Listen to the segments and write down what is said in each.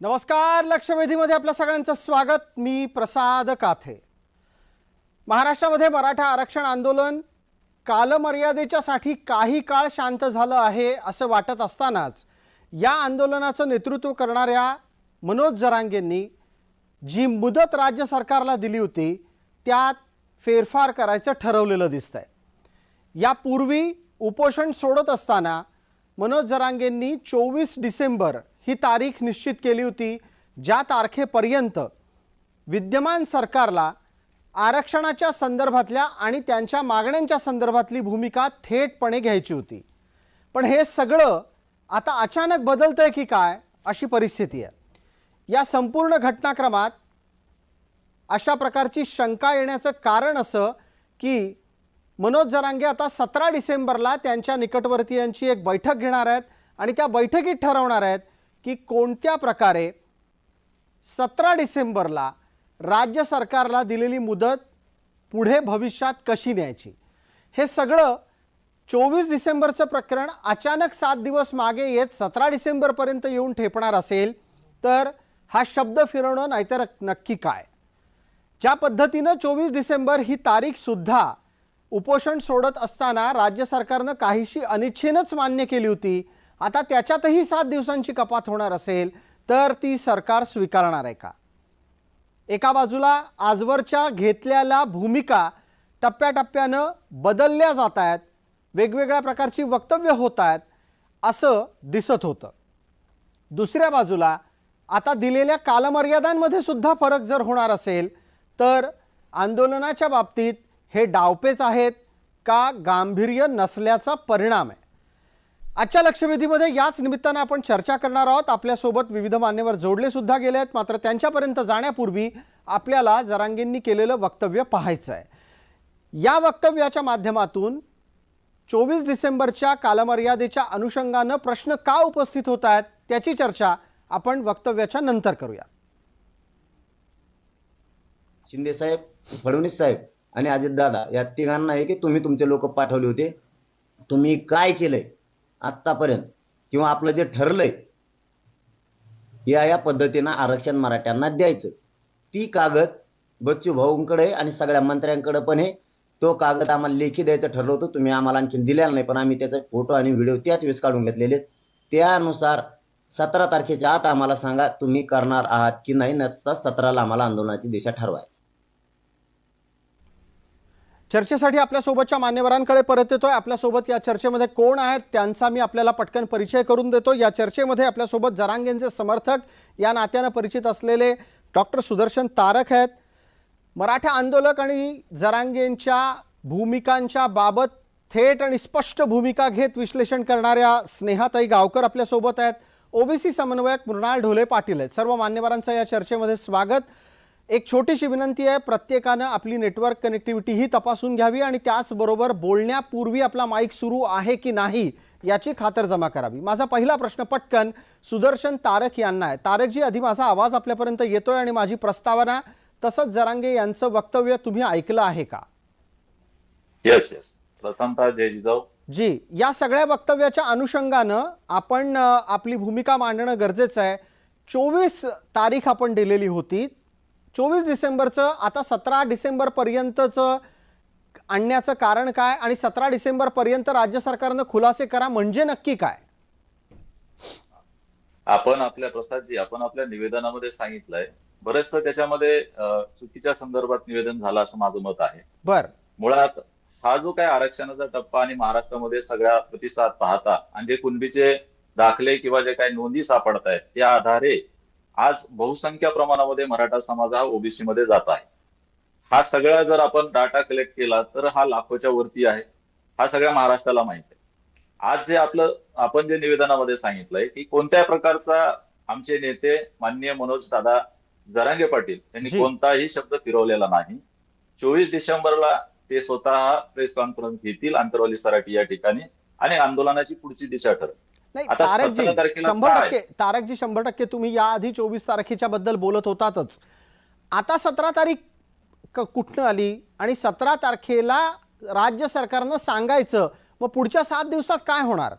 नमस्कार, लक्षवेधीमध्ये आपल्या सगळ्यांचं स्वागत। मी प्रसाद काथे। महाराष्ट्रामध्ये मराठा आरक्षण आंदोलन कालमर्यादेच्यासाठी काही काळ शांत झालं आहे असं वाटत असतानाच या आंदोलनाचं नेतृत्व करणाऱ्या मनोज जरांगेंनी जी मुदत राज्य सरकारला दिली होती त्यात फेरफार करायचं ठरवलेलं दिसतंय। यापूर्वी उपोषण सोडत असताना मनोज जरांगेंनी 24 डिसेंबर ही तारीख निश्चित केली होती, ज्या तारखेपर्यंत विद्यमान सरकारला आरक्षणाच्या संदर्भातल्या आणि त्यांच्या मागण्यांच्या संदर्भातली भूमिका थेटपणे घ्यायची होती। पण हे सगळं आता अचानक बदलतंय की काय अशी परिस्थिती आहे। या संपूर्ण घटनाक्रमात अशा प्रकारची शंका येण्याचं कारण असं की मनोज जरांगे आता 17 डिसेंबरला त्यांच्या निकटवर्तीयांची एक बैठक घेणार आहेत आणि त्या बैठकीत ठरवणार आहेत की कोणत्या प्रकारे 17 डिसेंबरला राज्य सरकारला दिलेली मुदत पुढे भविष्यात कशी न्यायची। हे सगळं 24 डिसेंबरचं प्रकरण अचानक 7 दिवस मागे येत 17 डिसेंबरपर्यंत येऊन ठेपणार असेल तर हा शब्द फिरवणं नाहीतर नक्की काय। ज्या पद्धतीनं 24 डिसेंबर ही तारीख सुद्धा उपोषण सोडत असताना राज्य सरकारनं काहीशी अनिच्छेनंच मान्य केली होती, आता त्याच्यातही 7 दिवसांची कपात होणार असेल तर ती सरकार स्वीकारणार आहे का। एका बाजूला आजवरच्या घेतलेल्या भूमिका टप्प्याटप्प्यानं बदलल्या जात आहेत, वेगवेगळ्या प्रकारची वक्तव्य होत आहेत असं दिसत होतं। दुसऱ्या बाजूला आता दिलेल्या कालमर्यादांमध्ये सुद्धा फरक जर होणार असेल तर आंदोलनाच्या बाबतीत हे डावपेच आहेत का गांभीर्य नसल्याचा परिणाम आहे। आजच्या लक्षवेधीमध्ये याच निमित्तानं आपण चर्चा करणार आहोत। आपल्यासोबत विविध मान्यवर जोडले सुद्धा गेले आहेत, मात्र त्यांच्यापर्यंत जाण्यापूर्वी आपल्याला जरांगेंनी केलेलं वक्तव्य पाहायचं आहे। या वक्तव्याच्या माध्यमातून 24 डिसेंबरच्या कालमर्यादेच्या अनुषंगानं प्रश्न का उपस्थित होत आहेत त्याची चर्चा आपण वक्तव्याच्या नंतर करूया। शिंदे साहेब, फडणवीस साहेब आणि अजितदादा या तिघांना आहे की तुम्ही तुमचे लोक पाठवले होते, तुम्ही काय केलंय आतापर्यंत किंवा आपलं जे ठरलंय या पद्धतीनं आरक्षण मराठ्यांना द्यायचं, ती कागद बच्चू भाऊंकडे आणि सगळ्या मंत्र्यांकडे पण आहे। तो कागद आम्हाला लेखी द्यायचं ठरलं होतं, तुम्ही आम्हाला आणखी दिलेला नाही, पण आम्ही त्याचे फोटो आणि व्हिडिओ त्याच वेळेस काढून घेतलेले। त्यानुसार 17 तारखेच्या आत आम्हाला सांगा तुम्ही करणार आहात की नाही, नसता 17ला आम्हाला आंदोलनाची दिशा ठरवाय। चर्चेसाठी आपल्या सोबतच्या मान्यवरांकडे परत येतोय। आपल्या सोबत या चर्चेमध्ये कोण आहेत त्यांचा मी आपल्याला पटकन परिचय करून देतो। या चर्चेमध्ये आपल्या सोबत जरांगेंचे समर्थक या नात्याने परिचित असलेले डॉक्टर सुदर्शन तारक आहेत। मराठा आंदोलक आणि जरांगेंच्या भूमिकांच्या बाबत थेट आणि स्पष्ट भूमिका घेत विश्लेषण करणाऱ्या स्नेहाताई गावकर आपल्या सोबत आहेत। ओबीसी समन्वयक मृणाल ढोले पाटील आहेत। सर्व मान्यवरांचं या चर्चेमध्ये स्वागत। एक छोटीशी विनंती आहे, प्रत्येकाने आपली नेटवर्क कनेक्टिव्हिटी ही तपासून घ्यावी आणि त्याचबरोबर बोलण्यापूर्वी आपला माईक सुरू आहे की नाही याची खातरजमा करावी। माझा पहिला प्रश्न पटकन सुदर्शन तारक यांना आहे। तारकजी, आधी माझा आवाज आपल्यापर्यंत येतोय आणि माझी प्रस्तावना तसंच जरांगे यांचं वक्तव्य तुम्ही ऐकलं आहे का? यस यस, प्रथमतः जय जिजाऊ जी। या सगळ्या वक्तव्याच्या अनुषंगानं आपण आपली भूमिका मांडणं गरजेचं आहे। 24 तारीख आपण दिलेली होती, 24 डिसेंबरचं आता 17 डिसेंबर पर्यंतचं आणण्याचं कारण काय आणि 17 डिसेंबर पर्यंत राज्य सरकारनं खुलासे करा म्हणजे नक्की काय? आपण आपल्या निवेदनामध्ये सांगितलंय, बरेचसं त्याच्यामध्ये चुकीच्या संदर्भात निवेदन झालं असं माझं मत आहे। बर, मुळात हा जो काय आरक्षणाचा टप्पा आणि महाराष्ट्रामध्ये सगळ्या प्रतिसाद पाहता आणि जे कुणबीचे दाखले किंवा जे काही नोंदी सापडत आहेत त्या आधारे आज बहुसंख्य प्रमाणामध्ये मराठा समाज हा ओबीसी मध्ये जात आहे। हा सगळा जर आपण डाटा कलेक्ट केला तर हा लाखोच्या वरती आहे, हा सगळ्या महाराष्ट्राला माहित आहे। आज जे आपण जे निवेदनामध्ये सांगितलंय की कोणत्या प्रकारचा आमचे नेते माननीय मनोज दादा जरांगे पाटील यांनी कोणताही शब्द फिरवलेला नाही। 24 डिसेंबरला ते स्वतः प्रेस कॉन्फरन्स घेतील आंतरवाली सराटी या ठिकाणी आणि आंदोलनाची पुढची दिशा ठरेल। नाही तारकजी, 100% 100% तुम्ही याआधी 24 तारखेच्या बद्दल बोलत होतातच। आता 17 तारीख कुठनं आली आणि 17 तारखेला राज्य सरकारनं सांगायचं, मग पुढच्या 7 दिवसात काय होणार?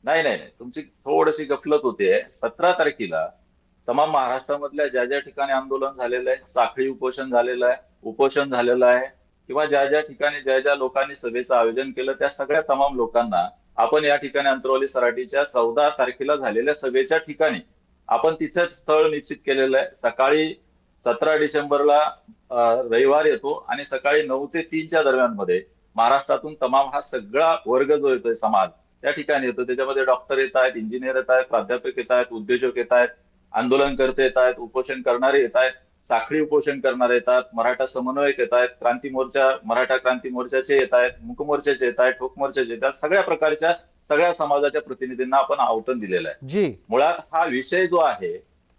नाही नाही नाही, तुमची थोडीशी गफलत होते. 17 तारखेला तमाम महाराष्ट्रामधल्या ज्या ज्या ठिकाणी आंदोलन झालेलं आहे, साखळी उपोषण झालेलं आहे, किंवा ज्या ज्या ठिकाणी ज्या ज्या लोकांनी सभेचं आयोजन केलं त्या सगळ्या तमाम लोकांना आपण या ठिकाणी अंतरवली सराटीच्या 14 तारखेला झालेल्या सभेच्या ठिकाणी आपण तिथेच स्थळ निश्चित केलेलं आहे. सकाळी 17 डिसेंबरला रविवार येतो आणि सकाळी 9 ते 3च्या दरम्यान मध्ये महाराष्ट्रातून तमाम हा सगळा वर्ग जो येतोय समाज त्या ठिकाणी येतो. त्याच्यामध्ये डॉक्टर येत आहेत, इंजिनियर येत आहेत, प्राध्यापक येत आहेत, उद्योजक येत आहेत, आंदोलनकर्ते येत आहेत, उपोषण करणारे येत आहेत, साखळी उपोषण करणारे येतात, मराठा समन्वयक येत आहेत, मराठा क्रांती मोर्चाचे येत आहेत, मूक मोर्चाचे येत आहेत, ठोक मोर्चाचे येत आहेत. सगळ्या प्रकारच्या सगळ्या समाजाच्या प्रतिनिधींना आपण आवाहन दिलेलं आहे. जी, मुळात हा विषय जो आहे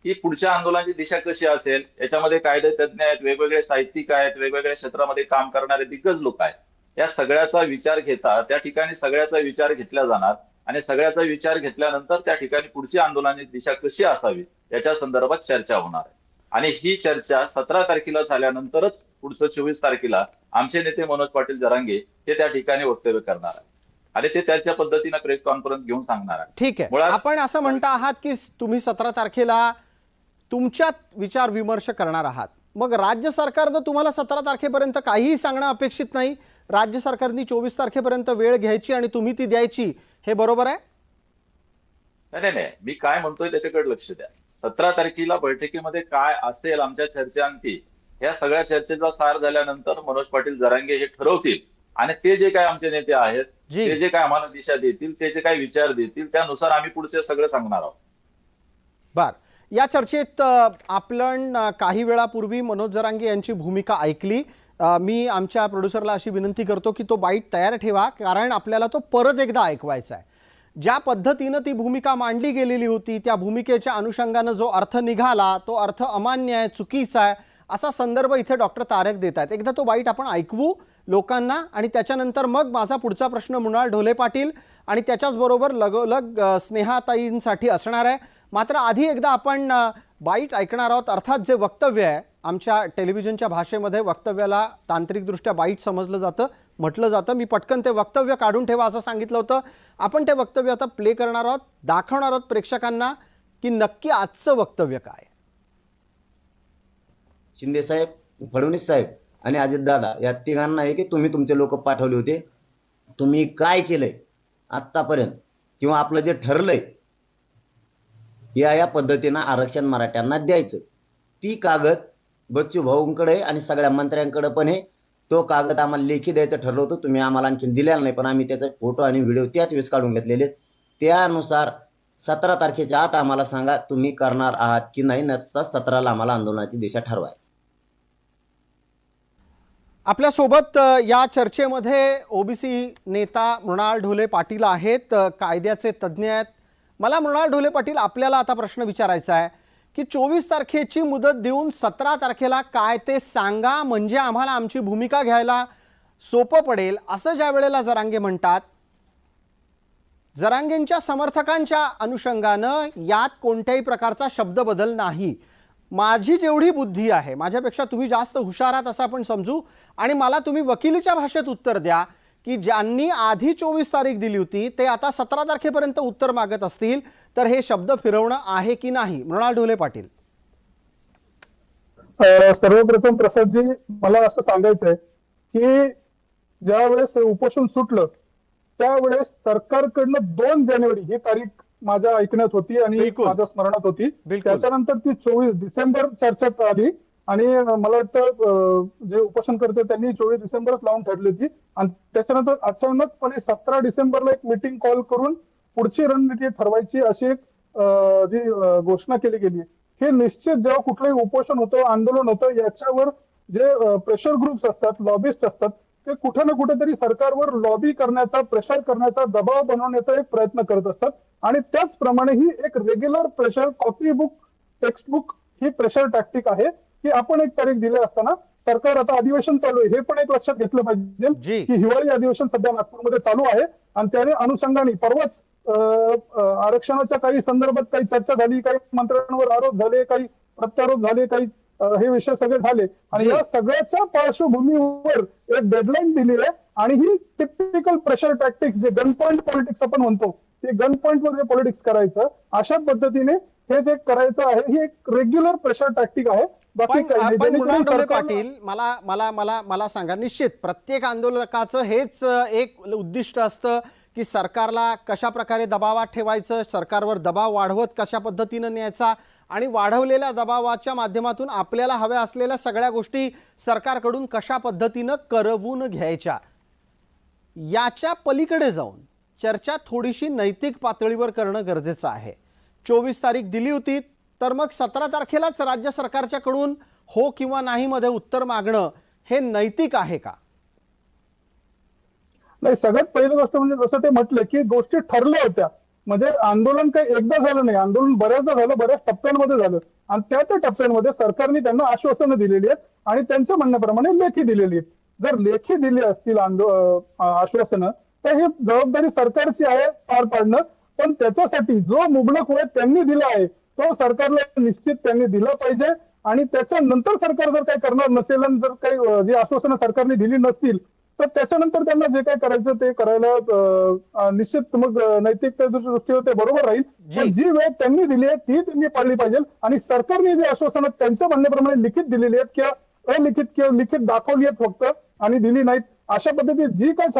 की पुढच्या आंदोलनाची दिशा कशी असेल, याच्यामध्ये कायदे तज्ञ आहेत, वेगवेगळे साहित्यिक आहेत, वेगवेगळ्या क्षेत्रामध्ये काम करणारे दिग्गज लोक आहेत, या सगळ्याचा विचार घेता त्या ठिकाणी सगळ्याचा विचार घेतला जाणार आणि सगळ्याचा विचार घेतल्यानंतर त्या ठिकाणी पुढची आंदोलनाची दिशा कशी असावी याच्या संदर्भात चर्चा होणार आहे. आणि ही चर्चा 17 तारखेला झाल्यानंतरच पुढचं 24 तारखेला आमचे नेते मनोज पाटील जरांगे हे त्या ठिकाणी वक्तव्य करणार आहे आणि ते त्याच्या पद्धतीने प्रेस कॉन्फरन्स घेऊन सांगणार आहे. ठीक आहे. आपण असं म्हणता आहात की तुम्ही 17 तारखेला तुमच्यात विचार विमर्श करणार आहात. मग राज्य सरकारनं तुम्हाला 17 तारखेपर्यंत काहीही सांगणं अपेक्षित नाही, राज्य सरकारने 24 तारखेपर्यंत वेळ घ्यायची आणि तुम्ही ती द्यायची, हे बरोबर आहे? नाही नाही, मी काय म्हणतोय त्याच्याकडे लक्ष द्या. 17 तारखेला बैठकीमध्ये काय असेल आमच्या चर्चांती, ह्या सगळ्या चर्चेचा सार झाल्यानंतर मनोज पाटील जरांगे हे ठरवतील आणि ते जे काय आमचे नेते आहेत ते जे काय आम्हाला दिशा देतील, ते जे काय विचार देतील त्यानुसार आम्ही पुढचे सगळं सांगणार आहोत. बर, या चर्चेत आपण काही वेळापूर्वी मनोज जरांगे यांची भूमिका ऐकली. मी आमच्या प्रोड्युसरला अशी विनंती करतो की तो बाईट तयार ठेवा, कारण आपल्याला तो परत एकदा ऐकवायचा आहे. ज्या पद्धतीनं ती भूमिका मांडली गेलेली होती त्या भूमिकेच्या अनुषंगानं जो अर्थ निघाला तो अर्थ अमान्य आहे, चुकीचा आहे, असा संदर्भ इथे डॉक्टर तारक देत आहेत. एकदा तो बाईट आपण ऐकवू लोकांना आणि त्याच्यानंतर मग माझा पुढचा प्रश्न मृणाल ढोले पाटील आणि त्याच्याच बरोबर लगोलग स्नेहाताईंसाठी असणार आहे. मात्र आधी एकदा आपण बाईट ऐकणार आहोत. अर्थात जे वक्तव्य आहे, आमच्या टेलिव्हिजनच्या भाषेमध्ये वक्तव्याला तांत्रिकदृष्ट्या बाईट समजलं जातं, म्हटलं जातं. मी पटकन ते वक्तव्य काढून ठेवा असं सांगितलं होतं. आपण ते वक्तव्य आता प्ले करणार आहोत, दाखवणार आहोत प्रेक्षकांना की नक्की आजचं वक्तव्य काय. शिंदे साहेब, फडणवीस साहेब आणि अजितदादा या तिघांना आहे की तुम्ही तुमचे लोक पाठवले होते, तुम्ही काय केलंय आतापर्यंत किंवा आपलं जे ठरलंय या पद्धतीनं आरक्षण मराठ्यांना द्यायचं, ती कागद बच्चू भाऊंकडे आणि सगळ्या मंत्र्यांकडे पण आहे. तो कागद आम्हाला लेखी द्यायचं ठरलं होतं, तुम्ही आम्हाला आणखी दिलेला नाही, पण आम्ही त्याचे फोटो आणि व्हिडिओ त्याच वेळेस काढून घेतलेले. त्यानुसार 17 तारखेच्या आत आम्हाला सांगा तुम्ही करणार आहात की नाही, नसता 17ला आम्हाला आंदोलनाची दिशा ठरवाय. आपल्यासोबत या चर्चेमध्ये ओबीसी नेता मृणाल ढोले पाटील आहेत, कायद्याचे तज्ज्ञ आहेत. मला मृणाल ढोले पाटील आपल्याला आता प्रश्न विचारायचा आहे की 24 तारखेची मुदत देऊन 17 तारखेला काय ते सांगा, म्हणजे आम्हाला आमची भूमिका घ्यायला सोपं पडेल, असं ज्या वेळेला जरांगे म्हणतात. जरांगेंच्या समर्थकांच्या अनुषंगानं यात कोणत्याही प्रकारचा शब्दबदल नाही. माझी जेवढी बुद्धी आहे, माझ्यापेक्षा तुम्ही जास्त हुशार आहात असं आपण समजू, आणि मला तुम्ही वकिलीच्या भाषेत उत्तर द्या की ज्यांनी आधी 24 तारीख दिली होती ते आता 17 तारखेपर्यंत उत्तर मागत असतील तर हे शब्द फिरवणं आहे की नाही. मृणाल ढोले पाटील. सर्वप्रथम प्रसादजी, मला असं सांगायचंय की ज्या वेळेस उपोषण सुटलं त्यावेळेस सरकारकडनं 2 जानेवारी ही तारीख माझ्या ऐकण्यात होती आणि माझ्या स्मरणात होती. त्याच्यानंतर ती 24 डिसेंबर चर्चेत आली आणि मला वाटतं जे उपोषण करते त्यांनी 24 डिसेंबरच लावून ठरली होती. आणि त्याच्यानंतर अचानकपणे 17 डिसेंबरला एक मीटिंग कॉल करून पुढची रणनीती ठरवायची अशी एक जी घोषणा केली गेली. हे निश्चित जेव्हा कुठलंही उपोषण होतं, आंदोलन होतं, याच्यावर जे प्रेशर ग्रुप्स असतात, लॉबिस्ट असतात, ते कुठे ना कुठेतरी सरकारवर लॉबी करण्याचा, प्रेशर करण्याचा, दबाव बनवण्याचा एक प्रयत्न करत असतात. आणि त्याचप्रमाणे ही एक regular pressure, copy book, text book ही प्रेशर टॅक्टिक आहे की आपण एक तारीख दिली असताना सरकार, आता अधिवेशन चालू आहे हे पण एक लक्षात घेतलं पाहिजे की हिवाळी अधिवेशन सध्या नागपूरमध्ये चालू आहे आणि त्याने अनुषंगाने परवाच आरक्षणाच्या काही संदर्भात काही चर्चा झाली, काही मंत्र्यांवर आरोप झाले, काही प्रत्यारोप झाले, काही हे विषय सगळे झाले आणि या सगळ्याच्या पार्श्वभूमीवर एक डेडलाईन दिली आहे. आणि ही टिपिकल प्रेशर टॅक्टिक्स, जे गन पॉइंट पॉलिटिक्स आपण म्हणतो, ते गन पॉइंट वर पॉलिटिक्स करायचं, अशा पद्धतीने हे जे करायचं आहे ही एक रेग्युलर प्रेशर टॅक्टिक आहे, बाकी काही नाही. पण जेणेकरून मृणाल ढोले सरकारला- पाटील, मला मला मला मला सांगा, निश्चित प्रत्येक आंदोलकाचं हेच एक उद्दिष्ट असतं की सरकारला कशा प्रकारे दबावात ठेवायचं, सरकारवर दबाव वाढवत कशा पद्धतीनं न्यायचा आणि वाढवलेल्या दबावाच्या माध्यमातून आपल्याला हव्या असलेल्या सगळ्या गोष्टी सरकारकडून कशा पद्धतीनं करवून घ्यायच्या. याच्या पलीकडे जाऊन चर्चा थोडीशी नैतिक पातळीवर करणं गरजेचं आहे. 24 तारीख दिली होती, तर मग 17 तारखेलाच राज्य सरकारच्याकडून हो किंवा नाही मध्ये उत्तर मागणं हे नैतिक आहे का? नाही, सगळ्यात पहिली गोष्ट म्हणजे जसं ते म्हटलं की गोष्टी ठरल्या होत्या. म्हणजे आंदोलन काही एकदा झालं नाही, आंदोलन बऱ्याचदा झालं, बऱ्याच टप्प्यांमध्ये झालं आणि त्या टप्प्यांमध्ये सरकारने त्यांना आश्वासनं दिलेली आहेत आणि त्यांच्या म्हणण्याप्रमाणे लेखी दिलेली आहेत. जर लेखी दिली असतील आश्वासनं तर ही जबाबदारी सरकारची आहे पार पाडणं, पण त्याच्यासाठी जो मुबलक वेळ त्यांनी दिला आहे तो सरकारला निश्चित त्यांनी दिला पाहिजे आणि त्याच्यानंतर सरकार जर काही करणार नसेल आणि जर काही जी आश्वासनं सरकारने दिली नसतील तर त्याच्यानंतर त्यांना जे काही करायचं ते करायला निश्चित मग नैतिकते दृष्टीवर ते बरोबर राहील. पण जी वेळ त्यांनी दिली आहे ती त्यांनी पाळली पाहिजे आणि सरकारने जे आश्वासनं त्यांच्या म्हणण्याप्रमाणे लिखित दिलेली आहेत किंवा अलिखित किंवा लिखित दाखवली आहेत फक्त आणि दिली नाहीत, अशा पद्धतीने जी काही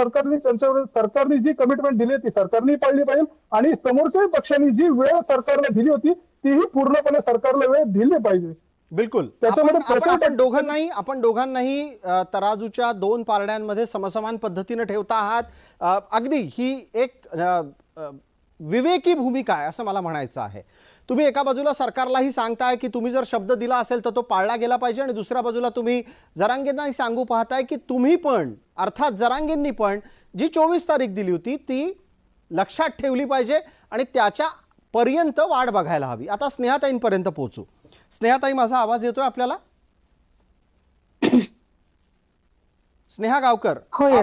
सरकारने जी कमिटमेंट दिली ती सरकारने पाळली पाहिजे आणि समोरच्या पक्षांनी जी वेळ सरकारला दिली होती तीही पूर्णपणे सरकारला वेळ दिली पाहिजे. बिलकुल. त्याच्यामध्ये आपण दोघांनाही तराजूच्या दोन पारड्यांमध्ये समसमान पद्धतीने ठेवता आहात. अगदी ही एक विवेकी भूमिका आहे असं मला म्हणायचं आहे. तुम्ही एका बाजूला सरकारलाही सांगताय की तुम्ही जर शब्द दिला असेल तर तो पाळला गेला पाहिजे आणि दुसऱ्या बाजूला तुम्ही जरांगेंनाही सांगू पाहताय की तुम्ही पण, अर्थात जरांगेंनी पण जी 24 तारीख दिली होती ती लक्षात ठेवली पाहिजे आणि त्याच्या पर्यंत वाट बघायला हवी. आता स्नेहाताईंपर्यंत पोहोचू. स्नेहाताई, माझा आवाज येतोय आपल्याला? स्नेहा गावकर,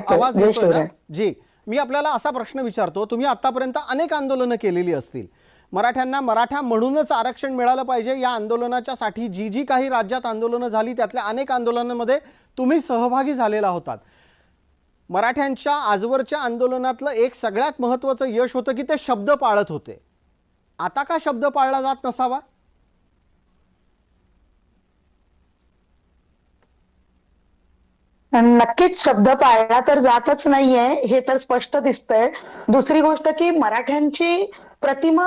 आवाज येतोय ना? जी, मी आपल्याला असा प्रश्न विचारतो, तुम्ही आतापर्यंत अनेक आंदोलनं केलेली असतील, मराठ्यांना मराठा म्हणूनच आरक्षण मिळालं पाहिजे या आंदोलनाच्या साठी जी जी काही राज्यात आंदोलनं झाली त्यातल्या अनेक आंदोलनांमध्ये तुम्ही सहभागी झालेला होतात. मराठ्यांच्या आजवरच्या आंदोलनातलं एक सगळ्यात महत्त्वाचं यश होतं की ते शब्द पाळत होते. आता का शब्द पाळला जात नसावा? नक्कीच शब्द पाळला तर जातच नाहीये हे तर स्पष्ट दिसतंय. दुसरी गोष्ट की मराठ्यांची प्रतिमा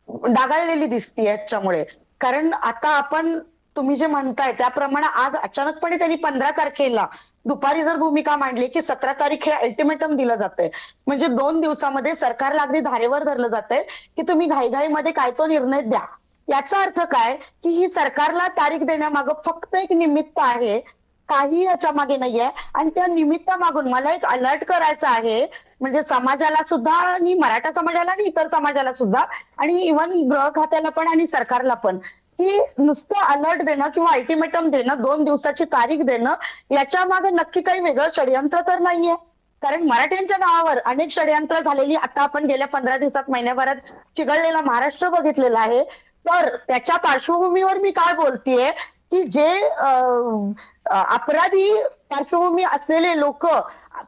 डागाळलेली दिसते याच्यामुळे. कारण आता आपण तुम्ही जे म्हणताय त्याप्रमाणे आज अचानकपणे त्यांनी 15 तारखेला दुपारी जर भूमिका मांडली की 17 तारीख हे अल्टिमेटम दिलं जातंय, म्हणजे 2 दिवसामध्ये सरकारला अगदी धारेवर धरलं जातंय की तुम्ही घाईघाईमध्ये काय तो निर्णय द्या. याचा अर्थ काय की ही सरकारला तारीख देण्यामागं फक्त एक निमित्त आहे, काही याच्या मागे नाहीये. आणि त्या निमित्तामागून मला एक अलर्ट करायचं आहे, म्हणजे समाजाला सुद्धा आणि मराठा समाजाला आणि इतर समाजाला सुद्धा आणि इव्हन गृह खात्याला पण आणि सरकारला पण, की नुसतं अलर्ट देणं किंवा अल्टिमेटम देणं, 2 दिवसाची तारीख देणं, याच्या मागे नक्की काही वेगळं षडयंत्र तर नाहीये. कारण मराठ्यांच्या नावावर अनेक षडयंत्र झालेली आता आपण गेल्या 15 दिवसात महिन्याभरात चिघळलेला महाराष्ट्र बघितलेला आहे. तर त्याच्या पार्श्वभूमीवर मी काय बोलतेय की जे अपराधी पार्श्वभूमी असलेले लोक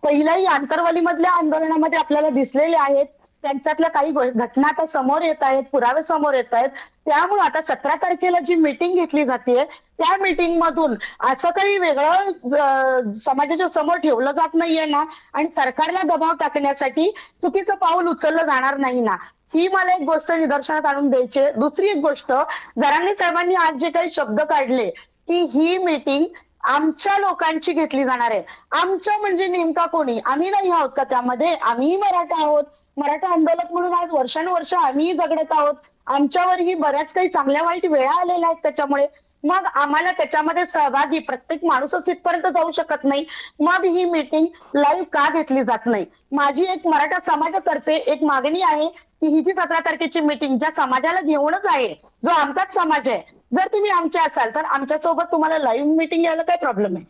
पहिल्याही आंतरवालीमधल्या आंदोलनामध्ये आपल्याला दिसलेले आहेत, त्यांच्यातल्या काही घटना आता समोर येत आहेत, पुरावे समोर येत आहेत. त्यामुळे आता 17 तारखेला जी मीटिंग घेतली जाते त्या मीटिंग मधून असं काही वेगळं समाजाच्या समोर ठेवलं जात नाहीये ना आणि सरकारला दबाव टाकण्यासाठी चुकीचं पाऊल उचललं जाणार नाही ना, ही मला एक गोष्ट निदर्शनात आणून द्यायची. दुसरी एक गोष्ट, जरांगे साहेबांनी आज जे काही शब्द काढले की ही मीटिंग आमच्या लोकांची घेतली जाणार आहे. आमच्या म्हणजे नेमका कोणी? आम्ही नाही आहोत का त्यामध्ये? आम्हीही मराठा आहोत, मराठा आंदोलक म्हणून आज वर्षानुवर्ष आम्हीही जगत आहोत. आमच्यावरही बऱ्याच काही चांगल्या वाईट वेळा आलेल्या आहेत त्याच्यामुळे. मग आम्हाला त्याच्यामध्ये सहभागी प्रत्येक माणूसच इथपर्यंत जाऊ शकत नाही. मग ही मीटिंग लाईव्ह का घेतली जात नाही? माझी एक मराठा समाजातर्फे एक मागणी आहे की ही जी 17 तारखेची मीटिंग ज्या समाजाला घेऊनच आहे, जो आमचाच समाज आहे, जर तुम्ही आमचे असाल तर आमच्यासोबत तुम्हाला लाईव्ह मीटिंग यायला काय प्रॉब्लेम आहे?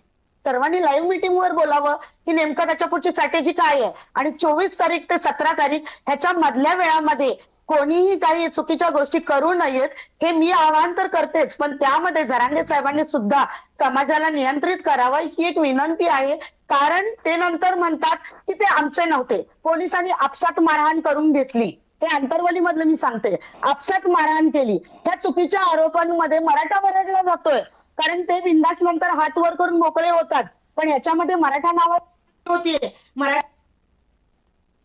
सर्वांनी लाईव्ह मीटिंगवर बोलावं की नेमकं त्याच्या पुढची स्ट्रॅटेजी काय आहे. आणि 24 तारीख ते 17 तारीख ह्याच्या मधल्या वेळामध्ये कोणीही काही चुकीच्या गोष्टी करू नयेत हे मी आवाहन तर करतेच, पण त्यामध्ये जरांगे साहेबांनी सुद्धा समाजाला नियंत्रित करावं ही एक विनंती आहे. कारण ते नंतर म्हणतात की ते आमचे नव्हते, पोलिसांनी आपसात मारहाण करून घेतली. हे आंतरवली मधलं मी सांगते. आपसात मारहाण केली, ह्या चुकीच्या आरोपांमध्ये मराठा बरडला जातोय. कारण ते बिंदास नंतर हात वर करून मोकळे होतात, पण ह्याच्यामध्ये मराठा नावाची होतीये. मराठा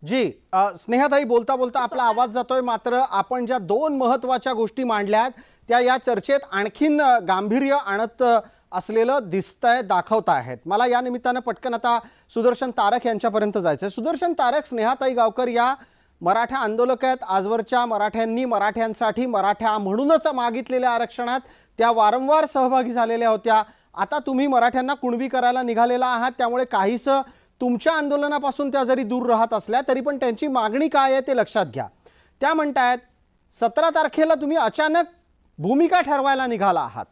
जी स्नेहाताई, बोलता बोलता आपला आवाज जातोय, मात्र आपण ज्या दोन महत्त्वाच्या गोष्टी मांडल्यात त्या या चर्चेत आणखीन गांभीर्य आणत असलेलं दिसतंय, दाखवत आहेत. मला या निमित्तानं पटकन आता सुदर्शन तारक यांच्यापर्यंत जायचं. सुदर्शन तारक, स्नेहाताई गावकर या मराठा आंदोलक आहेत. आजवरच्या मराठ्यांनी मराठ्यांसाठी मराठा म्हणूनच मागितलेल्या आरक्षणात त्या वारंवार सहभागी झालेल्या होत्या. आता तुम्ही मराठ्यांना कुणबी करायला निघालेला आहात, त्यामुळे काहीसं तुमच्या आंदोलनापासून त्या जरी दूर राहत असल्या तरी पण त्यांची मागणी काय आहे ते लक्षात घ्या. त्या म्हणतायत 17 तारखेला तुम्ही अचानक भूमिका ठरवायला निघाला आहात.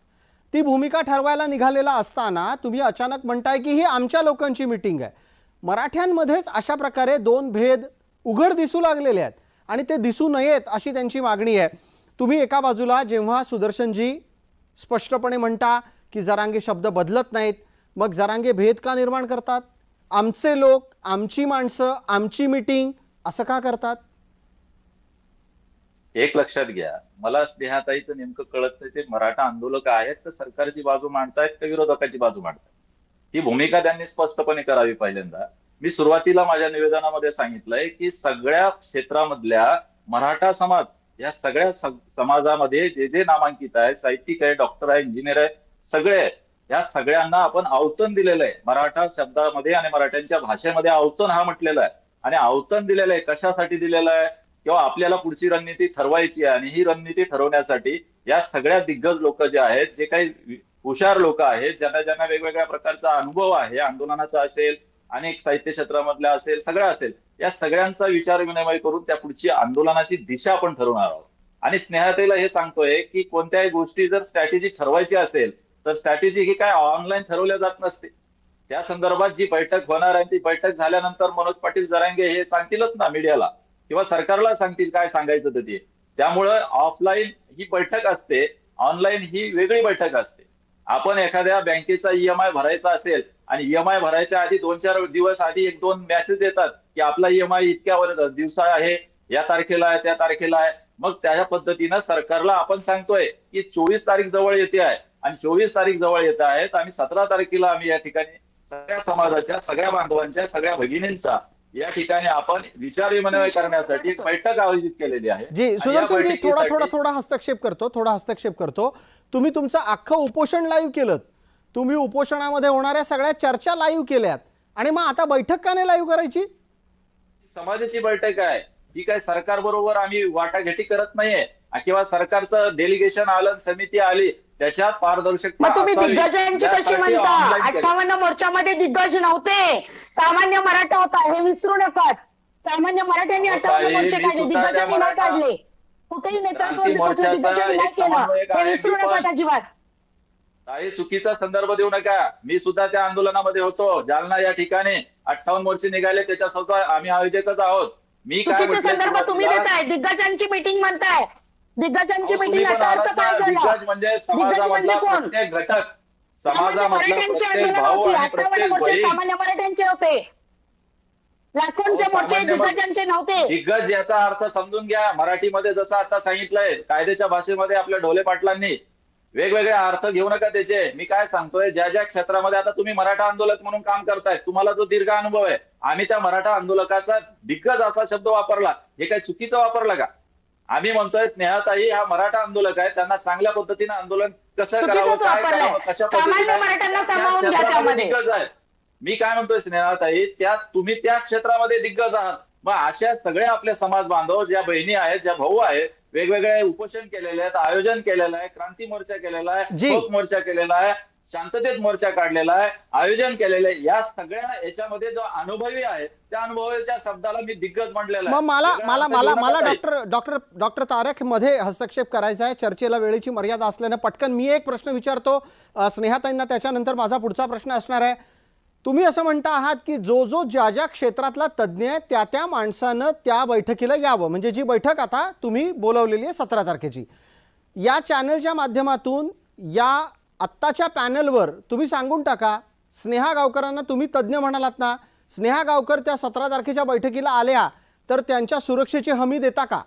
ती भूमिका ठरवायला निघालेला असताना तुम्ही अचानक म्हणताय की ही आमच्या लोकांची मीटिंग आहे. मराठ्यांमध्येच अशा प्रकारे दोन भेद उघड दिसू लागलेले आहेत आणि ते दिसू नयेत अशी त्यांची मागणी आहे. तुम्ही एका बाजूला जेव्हा सुदर्शनजी स्पष्टपणे म्हणता की जरांगे शब्द बदलत नाहीत, मग जरांगे भेद का निर्माण करतात? आमचे लोक, आमची माणसं, आमची मीटिंग असं का करतात? एक लक्षात घ्या, मला स्नेहाताईचं नेमकं कळत नाही, ते मराठा आंदोलक आहेत तर सरकारची बाजू मांडतायत का विरोधकाची बाजू मांडतायत? ही भूमिका त्यांनी स्पष्टपणे करावी. पहिल्यांदा मी सुरुवातीला माझ्या निवेदनामध्ये सांगितलंय की सगळ्या क्षेत्रामधल्या मराठा समाज, या सगळ्या समाजामध्ये जे जे नामांकित आहे, साहित्यिक आहे, डॉक्टर आहे, इंजिनियर आहे, सगळे या सगळ्यांना आपण अवतन दिलेलं आहे. मराठा शब्दामध्ये आणि मराठ्यांच्या भाषेमध्ये अवतन हा म्हटलेला आहे. आणि अवतन दिलेलं आहे कशासाठी दिलेलं आहे? किंवा आपल्याला पुढची रणनीती ठरवायची आहे आणि ही रणनीती ठरवण्यासाठी या सगळ्या दिग्गज लोक जे आहेत, जे काही हुशार लोक आहेत, ज्यांना ज्यांना वेगवेगळ्या प्रकारचा अनुभव आहे, आंदोलनाचा असेल, अनेक साहित्य क्षेत्रामधला असेल, सगळं असेल, या सगळ्यांचा विचार विनिमय करून त्या पुढची आंदोलनाची दिशा आपण ठरवणार आहोत. आणि स्नेहाताईला हे सांगतोय की कोणत्याही गोष्टी जर स्ट्रॅटेजी ठरवायची असेल तर स्ट्रॅटेजी ही काय ऑनलाईन ठरवल्या जात नसते. त्या संदर्भात जी बैठक होणार आहे ती बैठक झाल्यानंतर मनोज पाटील जरांगे हे सांगतीलच ना मीडियाला, किंवा सरकारला सांगतील काय सांगायचं ते. त्यामुळं ऑफलाईन ही बैठक असते, ऑनलाईन ही वेगळी बैठक असते. आपण एखाद्या बँकेचा ईएमआय भरायचा असेल आणि ईएमआय भरायच्या आधी 2-4 दिवस आधी 1-2 मेसेज येतात की आपला ईएमआय इतक्या दिवसा आहे, या तारखेला आहे, त्या तारखेला आहे. मग त्या पद्धतीनं सरकारला आपण सांगतोय की 24 तारीख जवळ येते आहे आणि 24 तारीख जवळ येत आहेत आणि 17 तारखेला आम्ही या ठिकाणी सगळ्या समाजाच्या, सगळ्या बांधवांच्या, सगळ्या भगिनींचा या ठिकाणी आपण विचार विनिमय करण्यासाठी एक बैठक आयोजित केलेली आहे. जी सुदर्शनजी, थोडा हस्तक्षेप करतो. तुम्ही तुमचं अख्खं उपोषण लाईव्ह केलं, तुम्ही उपोषणामध्ये होणाऱ्या सगळ्या चर्चा लाईव्ह केल्यात आणि मग आता बैठक का नाही लाईव्ह करायची? समाजाची बैठक आहे ही, काय सरकार बरोबर आम्ही वाटाघाटी करत नाहीये किंवा सरकारचं डेलिगेशन आलं, समिती आली, त्याच्यात पारदर्शकता. मग तुम्ही दिग्गजांची कशी म्हणता? 58 मोर्चामध्ये दिग्गज नव्हते, सामान्य मराठा होता, हे विसरू नका. सामान्य मराठ्यांनी 58 मोर्चे काढले, दिग्गजांनी नाही काढले. कुठेही नेतृत्व कुठल्या दिग्गजांनी नाही केलं, हे विसरू नका अजिबात. काही चुकीचा संदर्भ देऊ नका. मी सुद्धा त्या आंदोलनामध्ये होतो. जालना या ठिकाणी 58 मोर्चे निघाले, त्याच्यासोबत आम्ही आयोजकच आहोत. मी काय चुकीचे संदर्भ तुम्ही देताय. दिग्गजांची मीटिंग म्हणताय, दिग्गजांची मीटिंग याचा अर्थ काय झाला? दिग्गज म्हणजे समाजामधला प्रत्येक घटक, समाजामधला प्रत्येक भाऊ आणि प्रत्येक बहीण. सामान्य मराठ्यांचे होते, लाखोंचे मोर्चे दिग्गजांचे नव्हते. दिग्गज याचा अर्थ समजून घ्या. मराठीमध्ये जसं आता सांगितलंय, कायद्याच्या भाषेमध्ये आपल्या ढोले पाटलांनी वेगवेगळे अर्थ घेऊ नका त्याचे. मी काय सांगतोय, ज्या ज्या क्षेत्रामध्ये आता तुम्ही मराठा आंदोलक म्हणून काम करताय, तुम्हाला जो दीर्घ अनुभव आहे, आम्ही त्या मराठा आंदोलकाचा दिग्गज असा शब्द वापरला, हे काय चुकीचं वापरला का? आम्ही म्हणतोय स्नेहाताई हा मराठा आंदोलक आहे, त्यांना चांगल्या पद्धतीने आंदोलन कसं करावं, काय करावं, कशा पद्धतीने दिग्गज आहे. मी काय म्हणतोय स्नेहाताई, तुम्ही त्या क्षेत्रामध्ये दिग्गज आहात. मग अशा सगळ्या आपले समाज बांधव, ज्या बहिणी आहेत, ज्या भाऊ आहेत, वेगवेगळे उपोषण केलेले आहेत, आयोजन केलेलं आहे, क्रांती मोर्चा केलेला आहे, शोक मोर्चा केलेला आहे, शांततेत मोर्चा काढलेला आहे, आयोजन केलेलं आहे. या सगळ्या याच्यामध्ये जो अनुभवी आहे, त्या अनुभवाच्या शब्दाला मी दिग्गज म्हटलेला आहे. मला डॉक्टर तारक मध्ये हस्तक्षेप करायचा आहे. चर्चेला वेळेची मर्यादा असल्यानं पटकन मी एक प्रश्न विचारतो स्नेहाताईंना, त्याच्यानंतर माझा पुढचा प्रश्न असणार आहे. तुम्ही असं म्हणता आहात की जो ज्या ज्या क्षेत्रातला तज्ज्ञ आहे त्या माणसानं त्या बैठकीला यावं, म्हणजे जी बैठक आता तुम्ही बोलवलेली आहे 17 तारखेची, या चॅनलच्या माध्यमातून या आत्ताच्या पॅनलवर तुम्ही सांगून टाका. स्नेहा गावकरांना तुम्ही तज्ज्ञ म्हणालात ना, स्नेहा गावकर त्या 17 तारखेच्या बैठकीला आल्या तर त्यांच्या सुरक्षेची हमी देता का?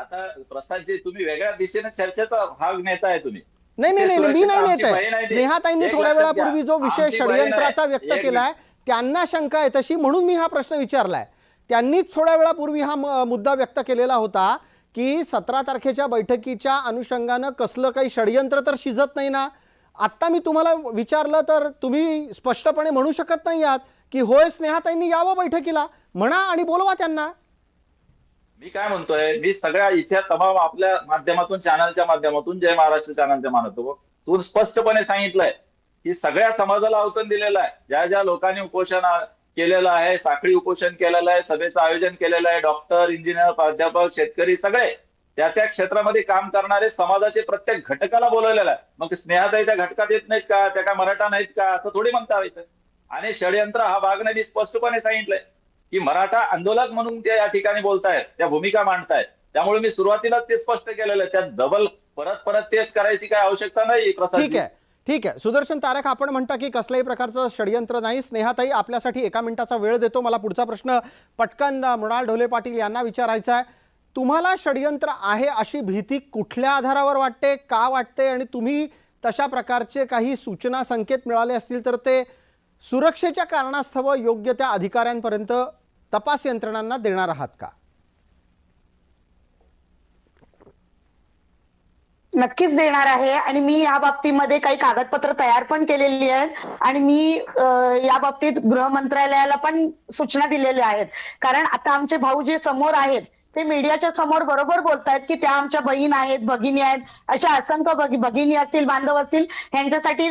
आता प्रसादजी तुम्ही वेगळ्या दिशेने चर्चेचा भाग नेताय तुम्ही. नाही नाही ते नाही मी नाही सुरक्षित नेत आमची बहीण आहे. आहे ती. स्नेहाताईंनी एक थोड्या लक्षात घ्या. वेळापूर्वी जो विषय आमची बहीण आहे. षडयंत्राचा व्यक्त एक केलाय त्यांना शंका आहे तशी म्हणून मी हा प्रश्न विचारलाय. त्यांनीच थोड्या वेळापूर्वी हा मुद्दा व्यक्त केलेला होता की 17 तारखेच्या बैठकीच्या अनुषंगानं कसलं काही षडयंत्र तर शिजत नाही ना. आत्ता मी तुम्हाला विचारलं तर तुम्ही स्पष्टपणे म्हणू शकत नाही आहात की होय स्नेहाताईंनी यावं बैठकीला. म्हणा आणि बोलवा त्यांना. मी काय म्हणतोय, मी सगळ्या इथे तमाम आपल्या माध्यमातून, चॅनलच्या माध्यमातून, जय महाराष्ट्र चॅनलच्या माध्यमातून स्पष्टपणे सांगितलंय की सगळ्या समाजाला आव्हान दिलेलं आहे. ज्या ज्या लोकांनी उपोषण केलेलं आहे, साखळी उपोषण केलेलं आहे, सभेचं आयोजन केलेलं आहे, डॉक्टर, इंजिनियर, प्राध्यापक, शेतकरी, सगळे त्या त्या क्षेत्रामध्ये काम करणारे समाजाचे प्रत्येक घटकाला बोलवलेलं आहे. मग स्नेहाताई त्या घटकात येत नाहीत का? त्या काय मराठा नाहीत का? असं थोडी म्हणता येतं. आणि षडयंत्र हा भाग नाही, मी स्पष्टपणे सांगितलंय की मराठा आंदोलक म्हणून ते या ठिकाणी बोलतायत, त्या भूमिका मांडतायत. त्यामुळे मी सुरुवातीलाच ते स्पष्ट केलेलं आहे. त्यात डबल परत तेच करायची काय आवश्यकता नाही. ठीक आहे ठीक आहे. सुदर्शन तारक, आपण म्हणता की कसल्याही प्रकारचं षडयंत्र नाही. स्नेहाताई, आपल्यासाठी 1 मिनिटाचा वेळ देतो. मला पुढचा प्रश्न पटकन मृणाल ढोले पाटील यांना विचारायचा आहे. तुम्हाला षडयंत्र आहे अशी भीती कुठल्या आधारावर वाटते, का वाटते, आणि तुम्ही तशा प्रकारचे काही सूचना, संकेत मिळाले असतील तर ते सुरक्षेच्या कारणास्तव योग्य त्या अधिकाऱ्यांपर्यंत, तपास यंत्रणांना देणार आहात का? नक्कीच देणार आहे. आणि मी या बाबतीमध्ये काही कागदपत्र तयार पण केलेली आहेत आणि मी या बाबतीत गृह मंत्रालयाला पण सूचना दिलेल्या आहेत. कारण आता आमचे भाऊ जे समोर आहेत ते मीडियाच्या समोर बरोबर बोलतायत की त्या आमच्या बहीण आहेत, भगिनी आहेत, अशा असंख्य भगिनी असतील, बांधव असतील, यांच्यासाठी